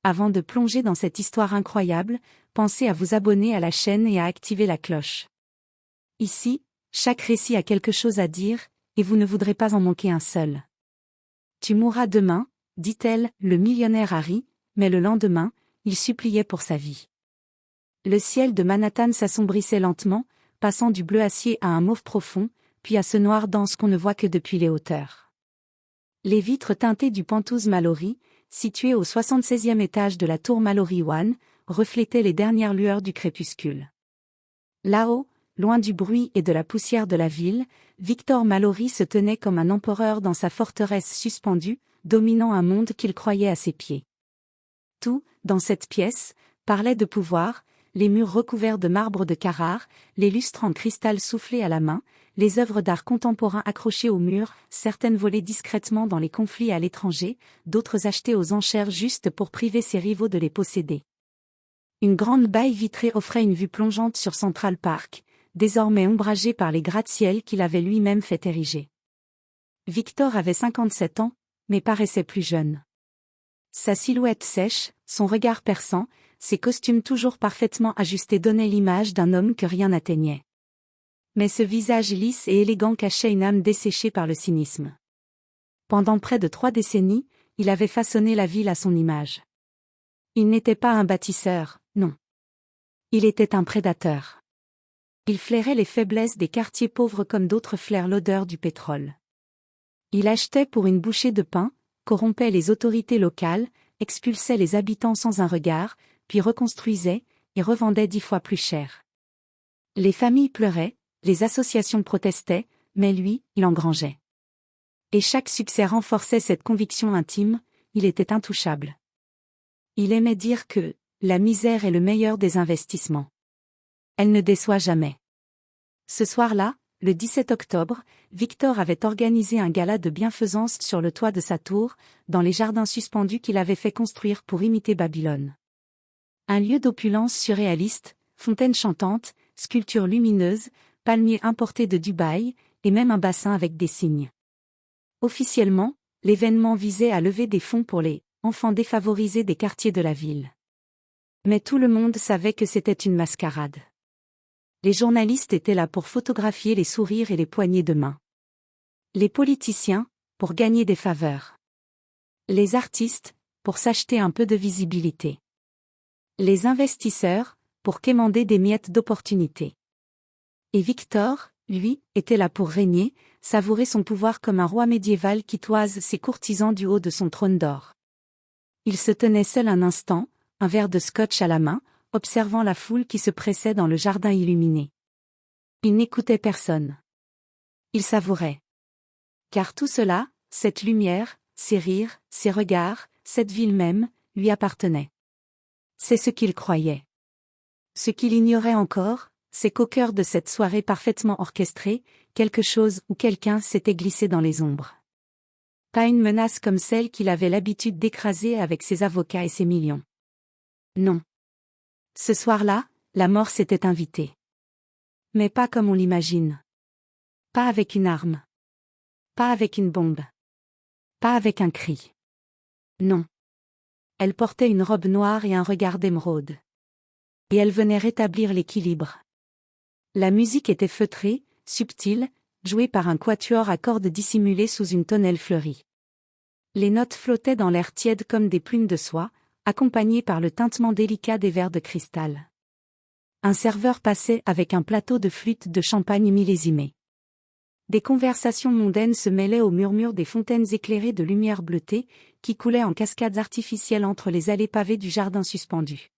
Avant de plonger dans cette histoire incroyable, pensez à vous abonner à la chaîne et à activer la cloche. Ici, chaque récit a quelque chose à dire, et vous ne voudrez pas en manquer un seul. Tu mourras demain, dit-elle, le millionnaire Harry, mais le lendemain, il suppliait pour sa vie. Le ciel de Manhattan s'assombrissait lentement, passant du bleu acier à un mauve profond, puis à ce noir dense qu'on ne voit que depuis les hauteurs. Les vitres teintées du Penthouse Mallory, situé au 76e étage de la tour Mallory One, reflétaient les dernières lueurs du crépuscule. Là-haut, loin du bruit et de la poussière de la ville, Victor Mallory se tenait comme un empereur dans sa forteresse suspendue, dominant un monde qu'il croyait à ses pieds. Tout, dans cette pièce, parlait de pouvoir, les murs recouverts de marbre de Carrare, les lustres en cristal soufflés à la main, les œuvres d'art contemporain accrochées au mur, certaines volées discrètement dans les conflits à l'étranger, d'autres achetées aux enchères juste pour priver ses rivaux de les posséder. Une grande baille vitrée offrait une vue plongeante sur Central Park, désormais ombragée par les gratte-ciel qu'il avait lui-même fait ériger. Victor avait 57 ans, mais paraissait plus jeune. Sa silhouette sèche, son regard perçant, ses costumes toujours parfaitement ajustés donnaient l'image d'un homme que rien n'atteignait. Mais ce visage lisse et élégant cachait une âme desséchée par le cynisme. Pendant près de 3 décennies, il avait façonné la ville à son image. Il n'était pas un bâtisseur, non. Il était un prédateur. Il flairait les faiblesses des quartiers pauvres comme d'autres flairent l'odeur du pétrole. Il achetait pour une bouchée de pain, corrompait les autorités locales, expulsait les habitants sans un regard, puis reconstruisait, et revendait 10 fois plus cher. Les familles pleuraient, les associations protestaient, mais lui, il engrangeait. Et chaque succès renforçait cette conviction intime, il était intouchable. Il aimait dire que la misère est le meilleur des investissements. Elle ne déçoit jamais. Ce soir-là, le 17 octobre, Victor avait organisé un gala de bienfaisance sur le toit de sa tour, dans les jardins suspendus qu'il avait fait construire pour imiter Babylone. Un lieu d'opulence surréaliste, fontaines chantantes, sculptures lumineuses, palmiers importés de Dubaï, et même un bassin avec des cygnes. Officiellement, l'événement visait à lever des fonds pour les enfants défavorisés des quartiers de la ville. Mais tout le monde savait que c'était une mascarade. Les journalistes étaient là pour photographier les sourires et les poignées de main. Les politiciens, pour gagner des faveurs. Les artistes, pour s'acheter un peu de visibilité. Les investisseurs, pour quémander des miettes d'opportunités. Et Victor, lui, était là pour régner, savourer son pouvoir comme un roi médiéval qui toise ses courtisans du haut de son trône d'or. Il se tenait seul un instant, un verre de scotch à la main, observant la foule qui se pressait dans le jardin illuminé. Il n'écoutait personne. Il savourait. Car tout cela, cette lumière, ces rires, ces regards, cette ville même, lui appartenait. C'est ce qu'il croyait. Ce qu'il ignorait encore, c'est qu'au cœur de cette soirée parfaitement orchestrée, quelque chose ou quelqu'un s'était glissé dans les ombres. Pas une menace comme celle qu'il avait l'habitude d'écraser avec ses avocats et ses millions. Non. Ce soir-là, la mort s'était invitée. Mais pas comme on l'imagine. Pas avec une arme. Pas avec une bombe. Pas avec un cri. Non. Elle portait une robe noire et un regard d'émeraude. Et elle venait rétablir l'équilibre. La musique était feutrée, subtile, jouée par un quatuor à cordes dissimulées sous une tonnelle fleurie. Les notes flottaient dans l'air tiède comme des plumes de soie, accompagnées par le tintement délicat des verres de cristal. Un serveur passait avec un plateau de flûte de champagne millésimé. Des conversations mondaines se mêlaient au murmure des fontaines éclairées de lumière bleutée, qui coulaient en cascades artificielles entre les allées pavées du jardin suspendu.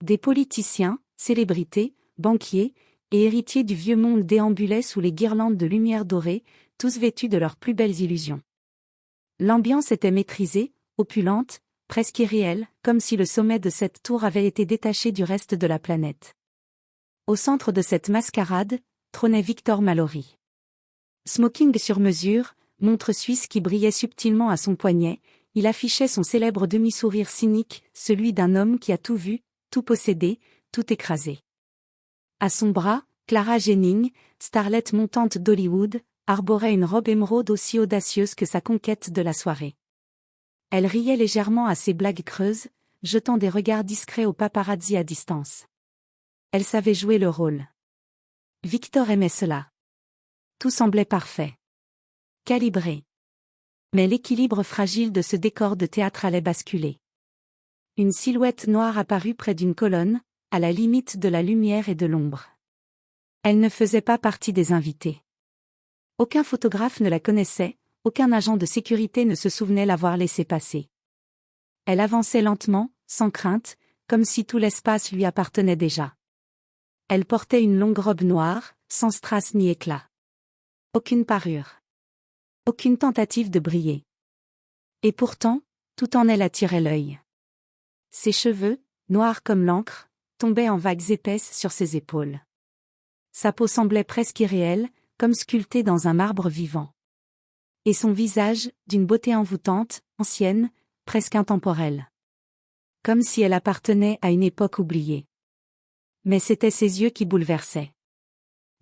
Des politiciens, célébrités, banquiers, et héritiers du vieux monde déambulaient sous les guirlandes de lumière dorée, tous vêtus de leurs plus belles illusions. L'ambiance était maîtrisée, opulente, presque irréelle, comme si le sommet de cette tour avait été détaché du reste de la planète. Au centre de cette mascarade, trônait Victor Mallory. Smoking sur mesure, montre suisse qui brillait subtilement à son poignet, il affichait son célèbre demi-sourire cynique, celui d'un homme qui a tout vu, tout possédé, tout écrasé. À son bras, Clara Jennings, starlette montante d'Hollywood, arborait une robe émeraude aussi audacieuse que sa conquête de la soirée. Elle riait légèrement à ses blagues creuses, jetant des regards discrets aux paparazzi à distance. Elle savait jouer le rôle. Victor aimait cela. Tout semblait parfait. Calibré. Mais l'équilibre fragile de ce décor de théâtre allait basculer. Une silhouette noire apparut près d'une colonne, à la limite de la lumière et de l'ombre. Elle ne faisait pas partie des invités. Aucun photographe ne la connaissait, aucun agent de sécurité ne se souvenait l'avoir laissée passer. Elle avançait lentement, sans crainte, comme si tout l'espace lui appartenait déjà. Elle portait une longue robe noire, sans strass ni éclat. Aucune parure. Aucune tentative de briller. Et pourtant, tout en elle attirait l'œil. Ses cheveux, noirs comme l'encre, tombaient en vagues épaisses sur ses épaules. Sa peau semblait presque irréelle, comme sculptée dans un marbre vivant. Et son visage, d'une beauté envoûtante, ancienne, presque intemporelle. Comme si elle appartenait à une époque oubliée. Mais c'étaient ses yeux qui bouleversaient.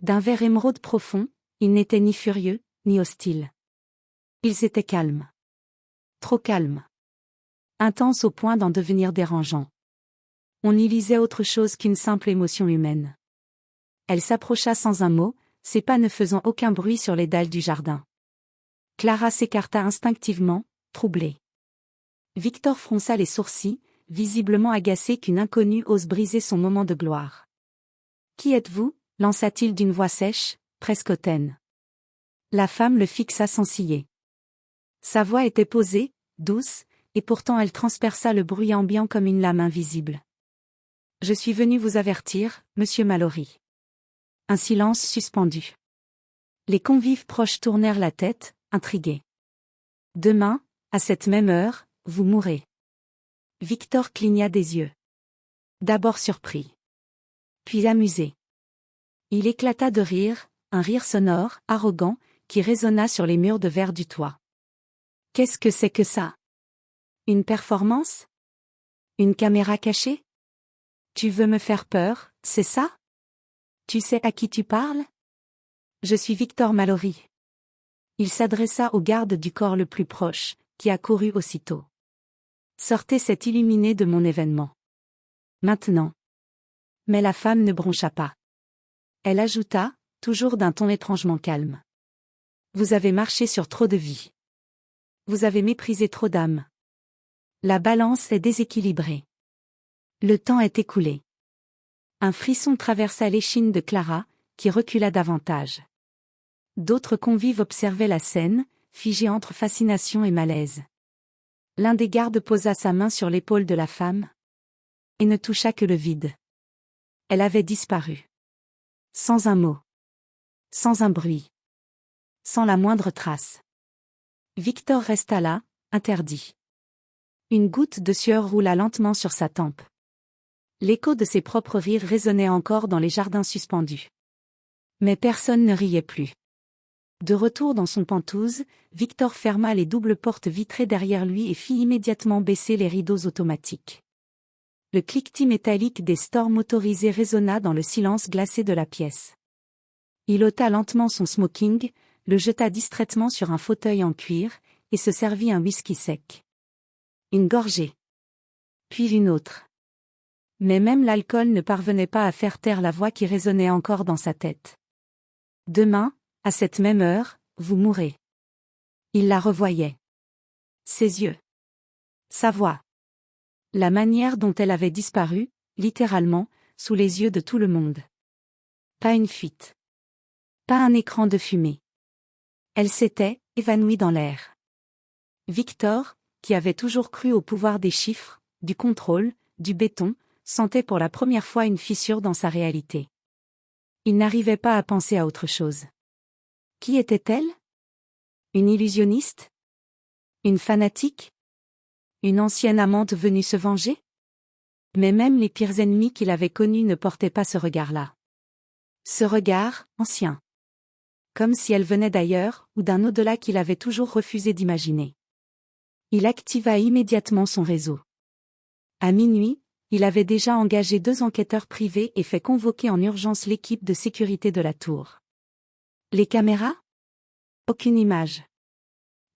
D'un vert émeraude profond, ils n'étaient ni furieux, ni hostiles. Ils étaient calmes. Trop calmes. Intenses au point d'en devenir dérangeants. On y lisait autre chose qu'une simple émotion humaine. Elle s'approcha sans un mot, ses pas ne faisant aucun bruit sur les dalles du jardin. Clara s'écarta instinctivement, troublée. Victor fronça les sourcils, visiblement agacé qu'une inconnue ose briser son moment de gloire. « Qui êtes-vous » lança-t-il d'une voix sèche, presque hautaine. La femme le fixa sans ciller. Sa voix était posée, douce, et pourtant elle transperça le bruit ambiant comme une lame invisible. « Je suis venu vous avertir, monsieur Mallory. » Un silence suspendu. Les convives proches tournèrent la tête, intrigués. « Demain, à cette même heure, vous mourrez. » Victor cligna des yeux. D'abord surpris. Puis amusé. Il éclata de rire, un rire sonore, arrogant, qui résonna sur les murs de verre du toit. « Qu'est-ce que c'est que ça? Une performance? Une caméra cachée? Tu veux me faire peur, c'est ça? Tu sais à qui tu parles? Je suis Victor Mallory. » Il s'adressa au garde du corps le plus proche, qui accourut aussitôt. « Sortez cet illuminé de mon événement. Maintenant. » Mais la femme ne broncha pas. Elle ajouta, toujours d'un ton étrangement calme. « Vous avez marché sur trop de vies. Vous avez méprisé trop d'âmes. La balance est déséquilibrée. Le temps est écoulé. » Un frisson traversa l'échine de Clara, qui recula davantage. D'autres convives observaient la scène, figés entre fascination et malaise. L'un des gardes posa sa main sur l'épaule de la femme et ne toucha que le vide. Elle avait disparu. Sans un mot. Sans un bruit. Sans la moindre trace. Victor resta là, interdit. Une goutte de sueur roula lentement sur sa tempe. L'écho de ses propres rires résonnait encore dans les jardins suspendus. Mais personne ne riait plus. De retour dans son penthouse, Victor ferma les doubles portes vitrées derrière lui et fit immédiatement baisser les rideaux automatiques. Le cliquetis métallique des stores motorisés résonna dans le silence glacé de la pièce. Il ôta lentement son smoking, le jeta distraitement sur un fauteuil en cuir, et se servit un whisky sec. Une gorgée. Puis une autre. Mais même l'alcool ne parvenait pas à faire taire la voix qui résonnait encore dans sa tête. « Demain, à cette même heure, vous mourrez. » Il la revoyait. Ses yeux. Sa voix. La manière dont elle avait disparu, littéralement, sous les yeux de tout le monde. Pas une fuite. Pas un écran de fumée. Elle s'était évanouie dans l'air. Victor, qui avait toujours cru au pouvoir des chiffres, du contrôle, du béton, sentait pour la première fois une fissure dans sa réalité. Il n'arrivait pas à penser à autre chose. Qui était-elle? Une illusionniste? Une fanatique? Une ancienne amante venue se venger? Mais même les pires ennemis qu'il avait connus ne portaient pas ce regard-là. Ce regard, ancien. Comme si elle venait d'ailleurs, ou d'un au-delà qu'il avait toujours refusé d'imaginer. Il activa immédiatement son réseau. À minuit, il avait déjà engagé 2 enquêteurs privés et fait convoquer en urgence l'équipe de sécurité de la tour. Les caméras? Aucune image.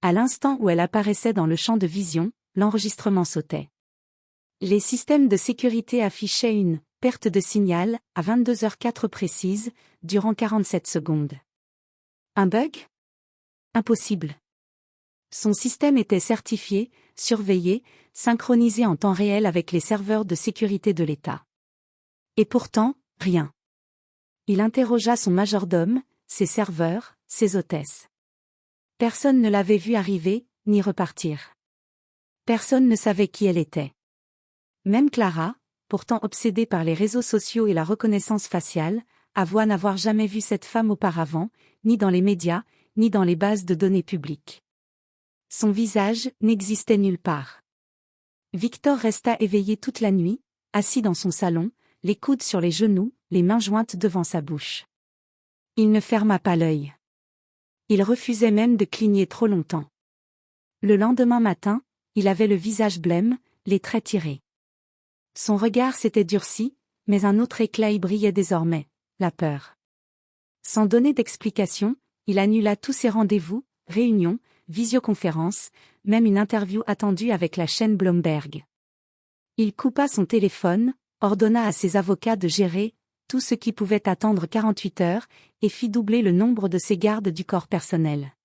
À l'instant où elle apparaissait dans le champ de vision, l'enregistrement sautait. Les systèmes de sécurité affichaient une « perte de signal » à 22h04 précise, durant 47 secondes. Un bug? Impossible. Son système était certifié, surveillé, synchronisé en temps réel avec les serveurs de sécurité de l'État. Et pourtant, rien. Il interrogea son majordome, ses serveurs, ses hôtesses. Personne ne l'avait vu arriver, ni repartir. Personne ne savait qui elle était. Même Clara, pourtant obsédée par les réseaux sociaux et la reconnaissance faciale, avoua n'avoir jamais vu cette femme auparavant, ni dans les médias, ni dans les bases de données publiques. Son visage n'existait nulle part. Victor resta éveillé toute la nuit, assis dans son salon, les coudes sur les genoux, les mains jointes devant sa bouche. Il ne ferma pas l'œil. Il refusait même de cligner trop longtemps. Le lendemain matin, il avait le visage blême, les traits tirés. Son regard s'était durci, mais un autre éclat y brillait désormais, la peur. Sans donner d'explication, il annula tous ses rendez-vous, réunions, visioconférences, même une interview attendue avec la chaîne Bloomberg. Il coupa son téléphone, ordonna à ses avocats de gérer tout ce qui pouvait attendre 48 heures, et fit doubler le nombre de ses gardes du corps personnel.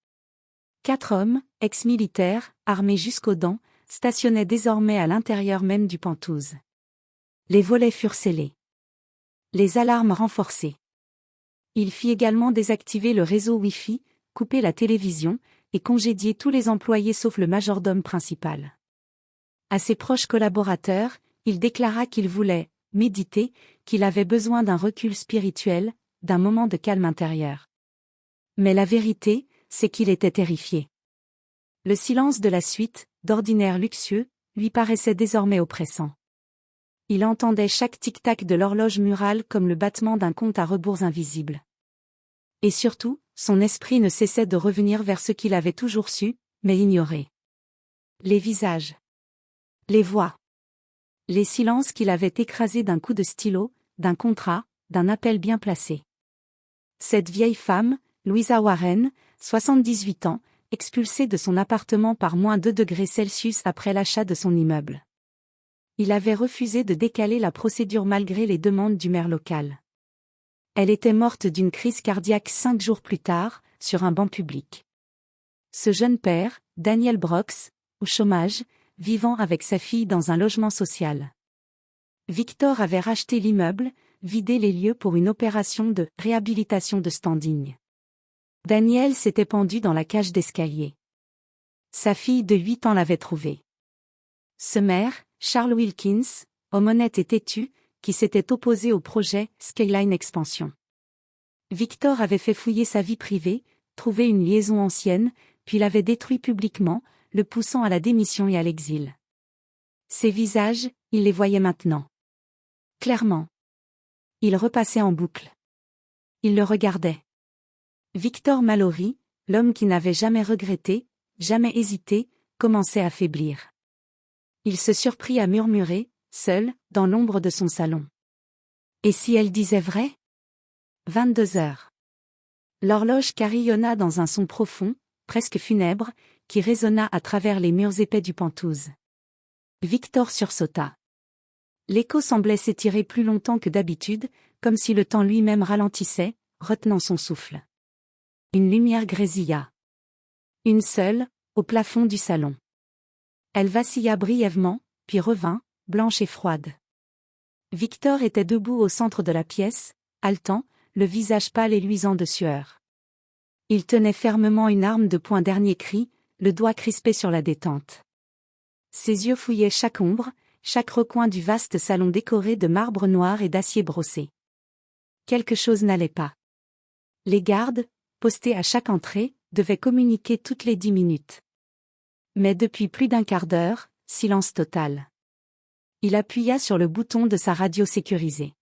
4 hommes, ex-militaires, armés jusqu'aux dents, stationnaient désormais à l'intérieur même du Penthouse. Les volets furent scellés. Les alarmes renforcées. Il fit également désactiver le réseau Wi-Fi, couper la télévision, et congédier tous les employés sauf le majordome principal. À ses proches collaborateurs, il déclara qu'il voulait méditer, qu'il avait besoin d'un recul spirituel, d'un moment de calme intérieur. Mais la vérité, c'est qu'il était terrifié. Le silence de la suite, d'ordinaire luxueux, lui paraissait désormais oppressant. Il entendait chaque tic-tac de l'horloge murale comme le battement d'un compte à rebours invisible. Et surtout, son esprit ne cessait de revenir vers ce qu'il avait toujours su, mais ignoré. Les visages. Les voix. Les silences qu'il avait écrasés d'un coup de stylo, d'un contrat, d'un appel bien placé. Cette vieille femme, Louisa Warren, 78 ans, expulsée de son appartement par -2 degrés Celsius après l'achat de son immeuble. Il avait refusé de décaler la procédure malgré les demandes du maire local. Elle était morte d'une crise cardiaque 5 jours plus tard, sur un banc public. Ce jeune père, Daniel Brooks, au chômage, vivant avec sa fille dans un logement social. Victor avait racheté l'immeuble, vidé les lieux pour une opération de réhabilitation de standing. Daniel s'était pendu dans la cage d'escalier. Sa fille de 8 ans l'avait trouvé. Ce maire, Charles Wilkins, homme honnête et têtu, qui s'était opposé au projet Skyline Expansion. Victor avait fait fouiller sa vie privée, trouvé une liaison ancienne, puis l'avait détruit publiquement, le poussant à la démission et à l'exil. Ses visages, il les voyait maintenant. Clairement. Il repassait en boucle. Il le regardait. Victor Mallory, l'homme qui n'avait jamais regretté, jamais hésité, commençait à faiblir. Il se surprit à murmurer, seul, dans l'ombre de son salon. Et si elle disait vrai? 22 heures. L'horloge carillonna dans un son profond, presque funèbre, qui résonna à travers les murs épais du Penthouse. Victor sursauta. L'écho semblait s'étirer plus longtemps que d'habitude, comme si le temps lui-même ralentissait, retenant son souffle. Une lumière grésilla. Une seule, au plafond du salon. Elle vacilla brièvement, puis revint, blanche et froide. Victor était debout au centre de la pièce, haletant, le visage pâle et luisant de sueur. Il tenait fermement une arme de poing dernier cri, le doigt crispé sur la détente. Ses yeux fouillaient chaque ombre, chaque recoin du vaste salon décoré de marbre noir et d'acier brossé. Quelque chose n'allait pas. Les gardes, postés à chaque entrée, devaient communiquer toutes les 10 minutes. Mais depuis plus d'un quart d'heure, silence total. Il appuya sur le bouton de sa radio sécurisée.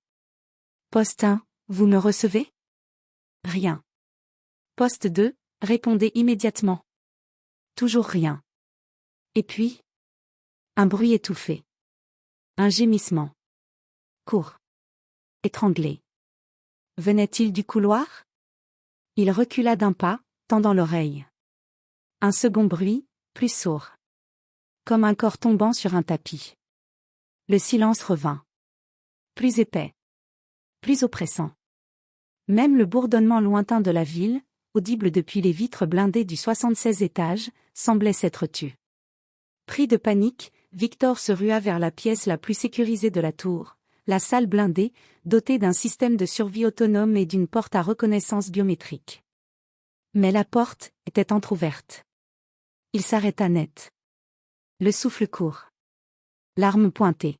Poste 1, vous me recevez? Rien. Poste 2, répondez immédiatement. Toujours rien. Et puis? Un bruit étouffé. Un gémissement. Court. Étranglé. Venait-il du couloir? Il recula d'un pas, tendant l'oreille. Un second bruit, plus sourd. Comme un corps tombant sur un tapis. Le silence revint. Plus épais. Plus oppressant. Même le bourdonnement lointain de la ville, audible depuis les vitres blindées du 76 étage, semblait s'être tu. Pris de panique, Victor se rua vers la pièce la plus sécurisée de la tour, la salle blindée, dotée d'un système de survie autonome et d'une porte à reconnaissance biométrique. Mais la porte était entr'ouverte. Il s'arrêta net. Le souffle court. L'arme pointée.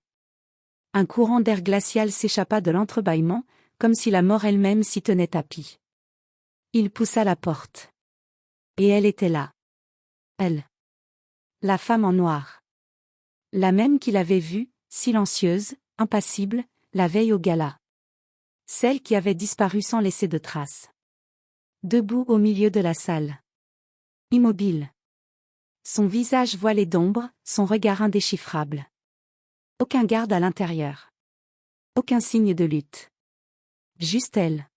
Un courant d'air glacial s'échappa de l'entrebâillement, comme si la mort elle-même s'y tenait tapie. Il poussa la porte. Et elle était là. Elle. La femme en noir. La même qu'il avait vue, silencieuse, impassible, la veille au gala. Celle qui avait disparu sans laisser de traces. Debout au milieu de la salle. Immobile. Son visage voilé d'ombre, son regard indéchiffrable. Aucun garde à l'intérieur. Aucun signe de lutte. Juste elle.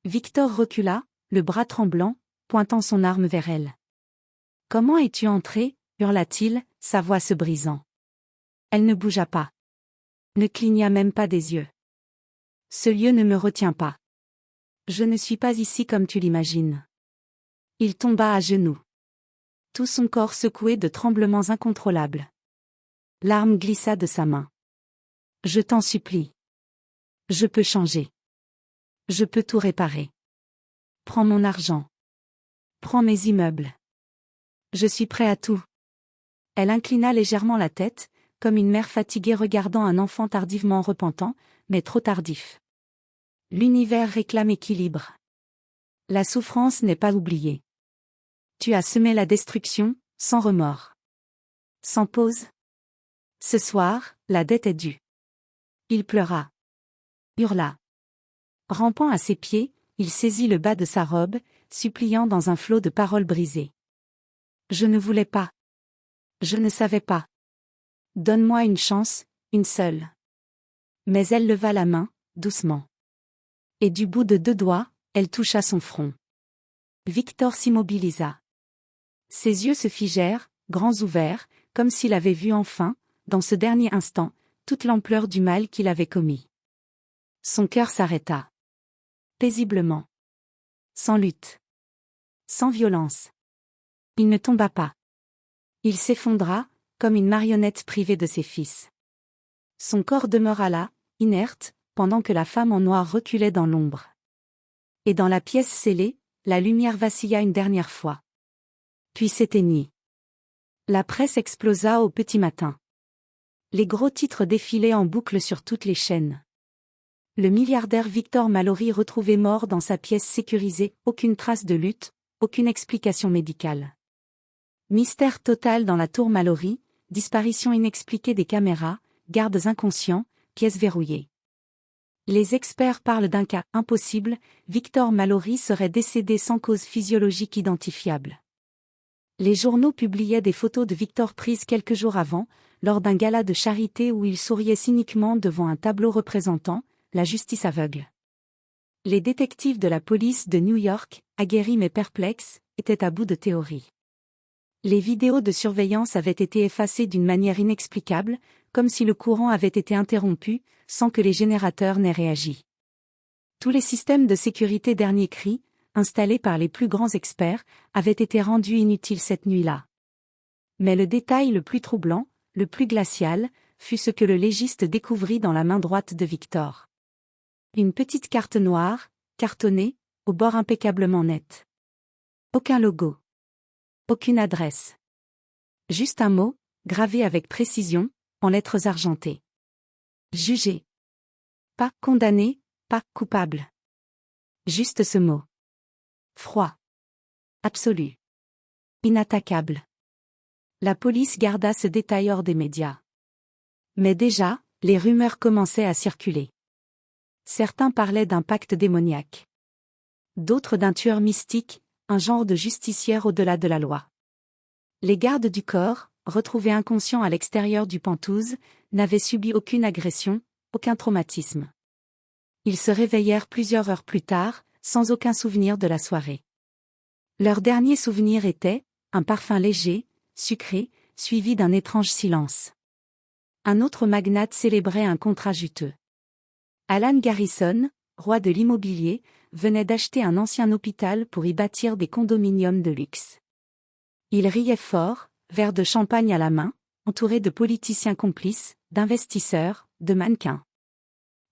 Victor recula, le bras tremblant, pointant son arme vers elle. « Comment es-tu entrée » hurla-t-il, sa voix se brisant. Elle ne bougea pas. Ne cligna même pas des yeux. « Ce lieu ne me retient pas. Je ne suis pas ici comme tu l'imagines. » Il tomba à genoux. Tout son corps secoué de tremblements incontrôlables. L'arme glissa de sa main. « Je t'en supplie. Je peux changer. Je peux tout réparer. Prends mon argent. Prends mes immeubles. Je suis prêt à tout. » Elle inclina légèrement la tête, comme une mère fatiguée regardant un enfant tardivement repentant, mais trop tardif. L'univers réclame équilibre. La souffrance n'est pas oubliée. Tu as semé la destruction, sans remords. Sans pause. Ce soir, la dette est due. Il pleura. Hurla. Rampant à ses pieds, il saisit le bas de sa robe, suppliant dans un flot de paroles brisées. Je ne voulais pas. Je ne savais pas. Donne-moi une chance, une seule. Mais elle leva la main, doucement. Et du bout de 2 doigts, elle toucha son front. Victor s'immobilisa. Ses yeux se figèrent, grands ouverts, comme s'il avait vu enfin, dans ce dernier instant, toute l'ampleur du mal qu'il avait commis. Son cœur s'arrêta. Paisiblement. Sans lutte. Sans violence. Il ne tomba pas. Il s'effondra, comme une marionnette privée de ses fils. Son corps demeura là, inerte, pendant que la femme en noir reculait dans l'ombre. Et dans la pièce scellée, la lumière vacilla une dernière fois. Puis s'éteignit. La presse explosa au petit matin. Les gros titres défilaient en boucle sur toutes les chaînes. Le milliardaire Victor Mallory retrouvé mort dans sa pièce sécurisée, aucune trace de lutte, aucune explication médicale. Mystère total dans la tour Mallory, disparition inexpliquée des caméras, gardes inconscients, pièces verrouillées. Les experts parlent d'un cas impossible, Victor Mallory serait décédé sans cause physiologique identifiable. Les journaux publiaient des photos de Victor prises quelques jours avant, lors d'un gala de charité où il souriait cyniquement devant un tableau représentant la justice aveugle. Les détectives de la police de New York, aguerris mais perplexes, étaient à bout de théories. Les vidéos de surveillance avaient été effacées d'une manière inexplicable, comme si le courant avait été interrompu, sans que les générateurs n'aient réagi. Tous les systèmes de sécurité dernier cri, installés par les plus grands experts, avaient été rendus inutiles cette nuit-là. Mais le détail le plus troublant, le plus glacial, fut ce que le légiste découvrit dans la main droite de Victor. Une petite carte noire, cartonnée, au bord impeccablement net. Aucun logo. Aucune adresse. Juste un mot, gravé avec précision, en lettres argentées. Jugé. Pas condamné, pas coupable. Juste ce mot. Froid. Absolu. Inattaquable. La police garda ce détail hors des médias. Mais déjà, les rumeurs commençaient à circuler. Certains parlaient d'un pacte démoniaque. D'autres d'un tueur mystique, un genre de justicière au-delà de la loi. Les gardes du corps, retrouvés inconscients à l'extérieur du Penthouse, n'avaient subi aucune agression, aucun traumatisme. Ils se réveillèrent plusieurs heures plus tard, sans aucun souvenir de la soirée. Leur dernier souvenir était un parfum léger, sucré, suivi d'un étrange silence. Un autre magnate célébrait un contrat juteux. Alan Garrison, roi de l'immobilier, venait d'acheter un ancien hôpital pour y bâtir des condominiums de luxe. Il riait fort, verre de champagne à la main, entouré de politiciens complices, d'investisseurs, de mannequins.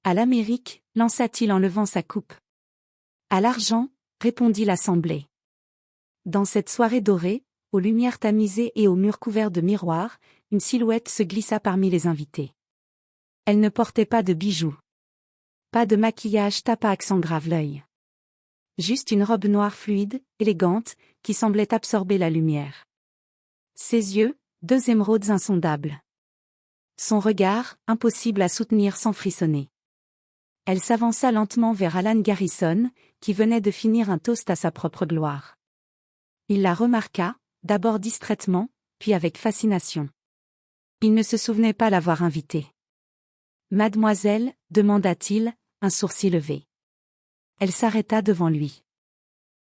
À l'Amérique, lança-t-il en levant sa coupe. À l'argent, répondit l'Assemblée. Dans cette soirée dorée, aux lumières tamisées et aux murs couverts de miroirs, une silhouette se glissa parmi les invités. Elle ne portait pas de bijoux. Pas de maquillage tapa accent grave l'œil. Juste une robe noire fluide, élégante, qui semblait absorber la lumière. Ses yeux, deux émeraudes insondables. Son regard, impossible à soutenir sans frissonner. Elle s'avança lentement vers Alan Garrison, qui venait de finir un toast à sa propre gloire. Il la remarqua, d'abord distraitement, puis avec fascination. Il ne se souvenait pas l'avoir invitée. « Mademoiselle » demanda-t-il, un sourcil levé. Elle s'arrêta devant lui.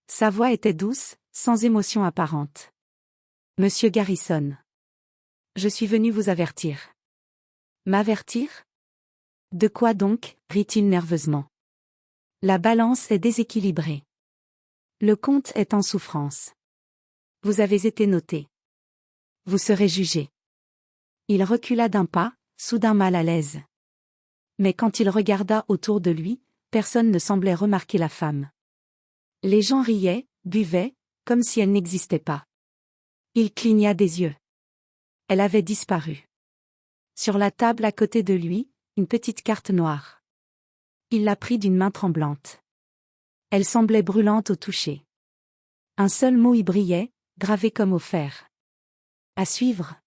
Sa voix était douce, sans émotion apparente. « Monsieur Garrison. Je suis venu vous avertir. » « M'avertir ? De quoi donc » rit-il nerveusement. « La balance est déséquilibrée. Le comte est en souffrance. Vous avez été noté. Vous serez jugé. » Il recula d'un pas, soudain mal à l'aise. Mais quand il regarda autour de lui, personne ne semblait remarquer la femme. Les gens riaient, buvaient, comme si elle n'existait pas. Il cligna des yeux. Elle avait disparu. Sur la table à côté de lui, une petite carte noire. Il la prit d'une main tremblante. Elle semblait brûlante au toucher. Un seul mot y brillait, gravé comme au fer. À suivre.